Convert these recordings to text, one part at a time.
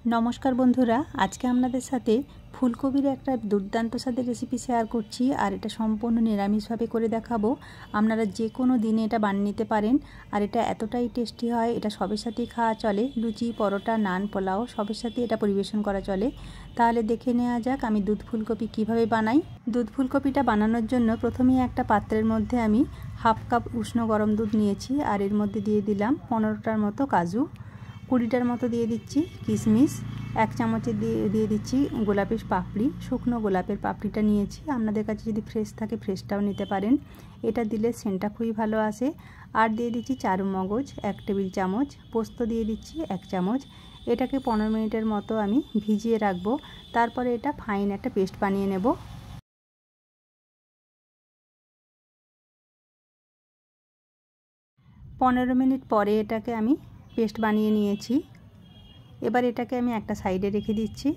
নমস্কার বন্ধুরা, আজকে আপনাদের সাথে ফুলকপির একটা দুর্দান্ত স্বাদের রেসিপি শেয়ার করছি। আর এটা সম্পূর্ণ নিরামিষভাবে করে দেখাবো। আপনারা যে কোনো দিনে এটা বানিয়ে নিতে পারেন। আর এটা এতটাই টেস্টি হয়, এটা সবের সাথেই খাওয়া চলে। লুচি, পরোটা, নান, পোলাও সবের সাথে এটা পরিবেশন করা চলে। তাহলে দেখে নেওয়া যাক আমি দুধ ফুলকপি কিভাবে বানাই। দুধ ফুলকপিটা বানানোর জন্য প্রথমেই একটা পাত্রের মধ্যে আমি হাফ কাপ উষ্ণ গরম দুধ নিয়েছি। আর এর মধ্যে দিয়ে দিলাম 15টার মতো কাজু, 20টার মতো দিয়ে দিচ্ছি কিশমিশ, 1 চামচে দিয়ে দিচ্ছি গোলাপের পাপড়ি, শুকনো গোলাপের পাপড়িটা নিয়েছি। আপনাদের কাছে যদি ফ্রেশ থাকে ফ্রেশটাও নিতে পারেন, এটা দিলে সেন্টটা খুবই ভালো আসে। আর দিয়ে দিচ্ছি চারু মগজ 1 টেবিল চামচ, পোস্ত দিয়ে দিচ্ছি 1 চামচ। এটাকে 15 মিনিটের মতো আমি ভিজিয়ে রাখবো। তারপরে এটা ফাইন একটা পেস্ট বানিয়ে নেব। পনেরো মিনিট পরে এটাকে আমি পেস্ট বানিয়ে নিয়েছি। এবার এটাকে আমি একটা সাইডে রেখে দিচ্ছি।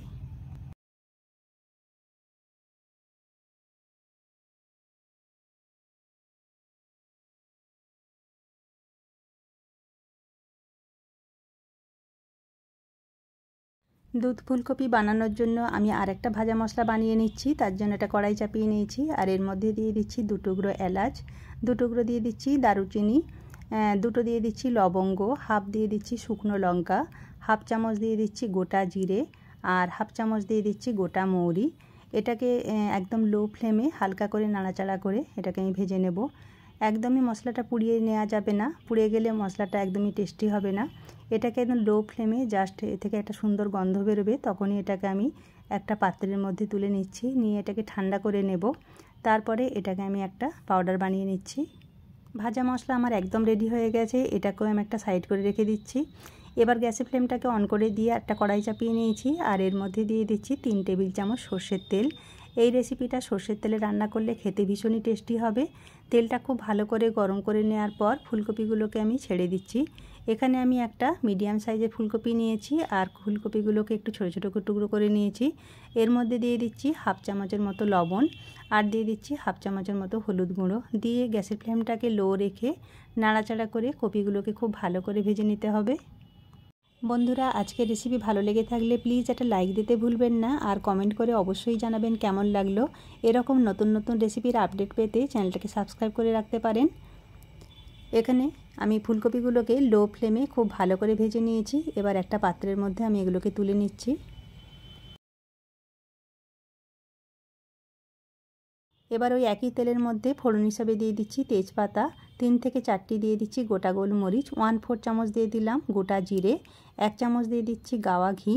দুধ ফুলকপি বানানোর জন্য আমি আরেকটা ভাজা মশলা বানিয়ে নিচ্ছি। তার জন্য এটা কড়াই চাপিয়ে নিয়েছি। আর এর মধ্যে দিয়ে দিচ্ছি 2 টুকরো এলাচ, 2 টুকরো দিয়ে দিচ্ছি দারুচিনি, 2টো দিয়ে দিচ্ছি লবঙ্গ, হাফ দিয়ে দিচ্ছি শুকনো লঙ্কা, হাফ চামচ দিয়ে দিচ্ছি গোটা জিরে, আর হাফ চামচ দিয়ে দিচ্ছি গোটা মৌরি। এটাকে একদম লো ফ্লেমে হালকা করে নাড়াচাড়া করে এটাকে আমি ভেজে নেব। একদমই মশলাটা পুড়িয়ে নেওয়া যাবে না, পুড়ে গেলে মশলাটা একদমই টেস্টি হবে না। এটাকে একদম লো ফ্লেমে জাস্ট এ থেকে একটা সুন্দর গন্ধ বেরোবে, তখনই এটাকে আমি একটা পাত্রের মধ্যে তুলে নিচ্ছি। নিয়ে এটাকে ঠান্ডা করে নেব। তারপরে এটাকে আমি একটা পাউডার বানিয়ে নিচ্ছি। ভাজা মশলা আমার একদম রেডি হয়ে গেছে। এটাকেও আমি একটা সাইড করে রেখে দিচ্ছি। এবার গ্যাসের ফ্লেমটাকে অন করে দিয়ে একটা কড়াই চাপিয়ে নিয়েছি। আর এর মধ্যে দিয়ে দিচ্ছি 3 টেবিল চামচ সর্ষের তেল। এই রেসিপিটা সর্ষের তেলে রান্না করলে খেতে ভীষণই টেস্টি হবে। তেলটা খুব ভালো করে গরম করে নেওয়ার পর ফুলকপিগুলোকে আমি ছেড়ে দিচ্ছি। এখানে আমি একটা মিডিয়াম সাইজের ফুলকপি নিয়েছি। আর ফুলকপিগুলোকে একটু ছোটো ছোটো টুকরো করে নিয়েছি। এর মধ্যে দিয়ে দিচ্ছি হাফ চামচের মতো লবণ, আর দিয়ে দিচ্ছি হাফ চামচের মতো হলুদ গুঁড়ো। দিয়ে গ্যাসের ফ্লেমটাকে লো রেখে নাড়াচাড়া করে কপিগুলোকে খুব ভালো করে ভেজে নিতে হবে। বন্ধুরা, আজকের রেসিপি ভালো লেগে থাকলে প্লিজ একটা লাইক দিতে ভুলবেন না। আর কমেন্ট করে অবশ্যই জানাবেন কেমন লাগলো। এরকম নতুন নতুন রেসিপির আপডেট পেতে চ্যানেলটাকে সাবস্ক্রাইব করে রাখতে পারেন। এখানে আমি ফুলকপিগুলোকে লো ফ্লেমে খুব ভালো করে ভেজে নিয়েছি। এবার একটা পাত্রের মধ্যে আমি এগুলোকে তুলে নিচ্ছি। এবার ওই একই তেলের মধ্যে ফোড়ন হিসাবে দিয়ে দিচ্ছি তেজপাতা, 3 থেকে 4টি দিয়ে দিচ্ছি গোটা গোলমরিচ, 1/4 চামচ দিয়ে দিলাম গোটা জিরে, 1 চামচ দিয়ে দিচ্ছি গাওয়া ঘি।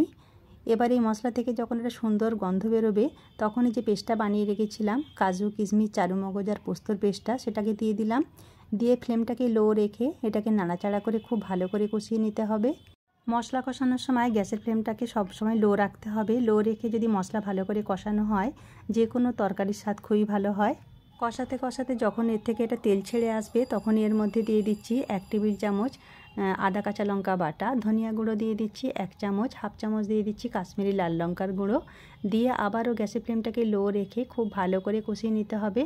এবার এই মশলা থেকে যখন একটা সুন্দর গন্ধ বেরোবে, তখনই যে পেস্টটা বানিয়ে রেখেছিলাম কাজু, কিশমিশ, চারুমগজ আর পোস্তর পেস্টটা, সেটাকে দিয়ে দিলাম। দিয়ে ফ্লেমটাকে লো রেখে এটাকে নাড়াচাড়া করে খুব ভালো করে কষিয়ে নিতে হবে। মশলা কষানোর সময় গ্যাসের ফ্লেমটাকে সবসময় লো রাখতে হবে। লো রেখে যদি মশলা ভালো করে কষানো হয়, যে কোনো তরকারির স্বাদ খুবই ভালো হয়। কষাতে কষাতে যখন এর থেকে এটা তেল ছেড়ে আসবে, তখন এর মধ্যে দিয়ে দিচ্ছি 1 টেবিল চামচ আদা কাঁচা লঙ্কা বাটা, ধনিয়া গুঁড়ো দিয়ে দিচ্ছি 1 চামচ, হাফ চামচ দিয়ে দিচ্ছি কাশ্মীরি লাল লঙ্কার গুঁড়ো। দিয়ে আবারও গ্যাসের ফ্লেমটাকে লো রেখে খুব ভালো করে কষিয়ে নিতে হবে।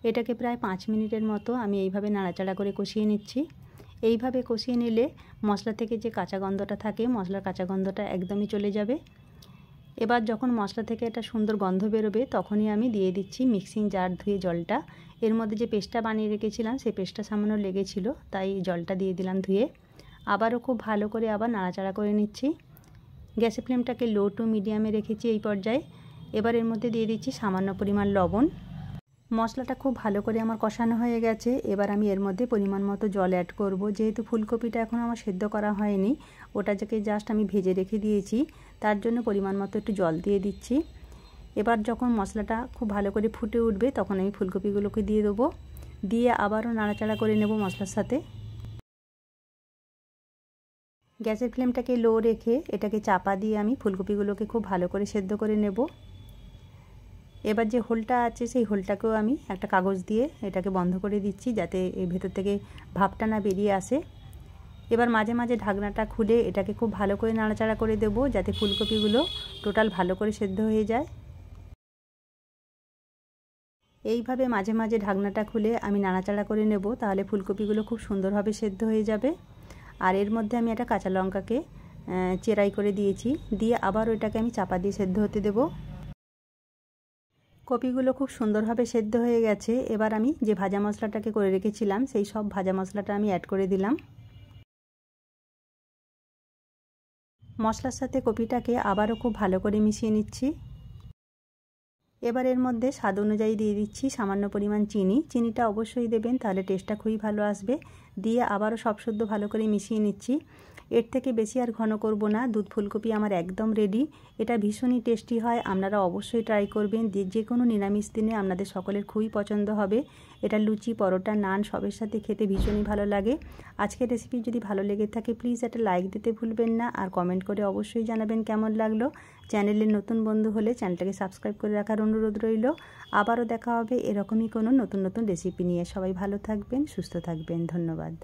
এটাকে প্রায় 5 মিনিটের মতো আমি এইভাবে নাড়াচাড়া করে কষিয়ে নিচ্ছি। এইভাবে কষিয়ে নিলে মশলা থেকে যে কাঁচা গন্ধটা থাকে, মশলার কাঁচা গন্ধটা একদমই চলে যাবে। এবার যখন মশলা থেকে একটা সুন্দর গন্ধ বেরোবে, তখনই আমি দিয়ে দিচ্ছি মিক্সিং জার ধুয়ে জলটা। এর মধ্যে যে পেস্টটা বানিয়ে রেখেছিলাম সেই পেস্টটা সামান্য লেগেছিল, তাই জলটা দিয়ে দিলাম ধুয়ে। আবারও খুব ভালো করে আবার নাড়াচাড়া করে নিচ্ছি। গ্যাসের ফ্লেমটাকে লো টু মিডিয়ামে রেখেছি এই পর্যায়ে। এবার এর মধ্যে দিয়ে দিচ্ছি সামান্য পরিমাণ লবণ। মশলাটা খুব ভালো করে আমার কষানো হয়ে গেছে। এবার আমি এর মধ্যে পরিমাণ মতো জল অ্যাড করব। যেহেতু ফুলকপিটা এখন আমার সেদ্ধ করা হয়নি, ওটাকে জাস্ট আমি ভেজে রেখে দিয়েছি, তার জন্য পরিমাণ মতো একটু জল দিয়ে দিচ্ছি। এবার যখন মশলাটা খুব ভালো করে ফুটে উঠবে, তখন আমি ফুলকপিগুলোকে দিয়ে দেবো। দিয়ে আবারও নাড়াচাড়া করে নেব মশলার সাথে। গ্যাসের ফ্লেমটাকে লো রেখে এটাকে চাপা দিয়ে আমি ফুলকপিগুলোকে খুব ভালো করে সেদ্ধ করে নেব। এবার যে হোলটা আছে সেই হোলটাকেও আমি একটা কাগজ দিয়ে এটাকে বন্ধ করে দিচ্ছি, যাতে এর ভেতর থেকে ভাপটা না বেরিয়ে আসে। এবার মাঝে মাঝে ঢাকনাটা খুলে এটাকে খুব ভালো করে নাড়াচাড়া করে দেবো, যাতে ফুলকপিগুলো টোটাল ভালো করে সেদ্ধ হয়ে যায়। এইভাবে মাঝে মাঝে ঢাকনাটা খুলে আমি নাড়াচাড়া করে নেব, তাহলে ফুলকপিগুলো খুব সুন্দরভাবে সেদ্ধ হয়ে যাবে। আর এর মধ্যে আমি একটা কাঁচা লঙ্কাকে চেরাই করে দিয়েছি। দিয়ে আবার ওইটাকে আমি চাপা দিয়ে সেদ্ধ হতে দেব। কপিগুলো খুব সুন্দরভাবে সেদ্ধ হয়ে গেছে। এবার আমি যে ভাজা মশলাটাকে করে রেখেছিলাম সেই সব ভাজা মশলাটা আমি অ্যাড করে দিলাম। মশলার সাথে কপিটাকে আবারও খুব ভালো করে মিশিয়ে নিচ্ছি। এবার এর মধ্যে স্বাদ অনুযায়ী দিয়ে দিচ্ছি সামান্য পরিমাণ চিনি। চিনিটা অবশ্যই দেবেন, তাহলে টেস্টটা খুবই ভালো আসবে। দিয়ে আবারও সব শুদ্ধ ভালো করে মিশিয়ে নিচ্ছি। এর থেকে বেশি আর ঘন করব না। দুধ ফুলকপি আমার একদম রেডি। এটা ভীষণই টেস্টি হয়, আপনারা অবশ্যই ট্রাই করবেন। যে কোনো নিরামিষ দিনে আপনাদের সকলের খুবই পছন্দ হবে। এটা লুচি, পরোটা, নান সবের সাথে খেতে ভীষণই ভালো লাগে। আজকের রেসিপি যদি ভালো লেগে থাকে প্লিজ একটা লাইক দিতে ভুলবেন না, আর কমেন্ট করে অবশ্যই জানাবেন কেমন লাগলো। চ্যানেলের নতুন বন্ধু হলে চ্যানেলটাকে সাবস্ক্রাইব করে রাখার অনুরোধ রইল। আবারও দেখা হবে এরকমই কোনো নতুন নতুন রেসিপি নিয়ে। সবাই ভালো থাকবেন, সুস্থ থাকবেন। ধন্যবাদ।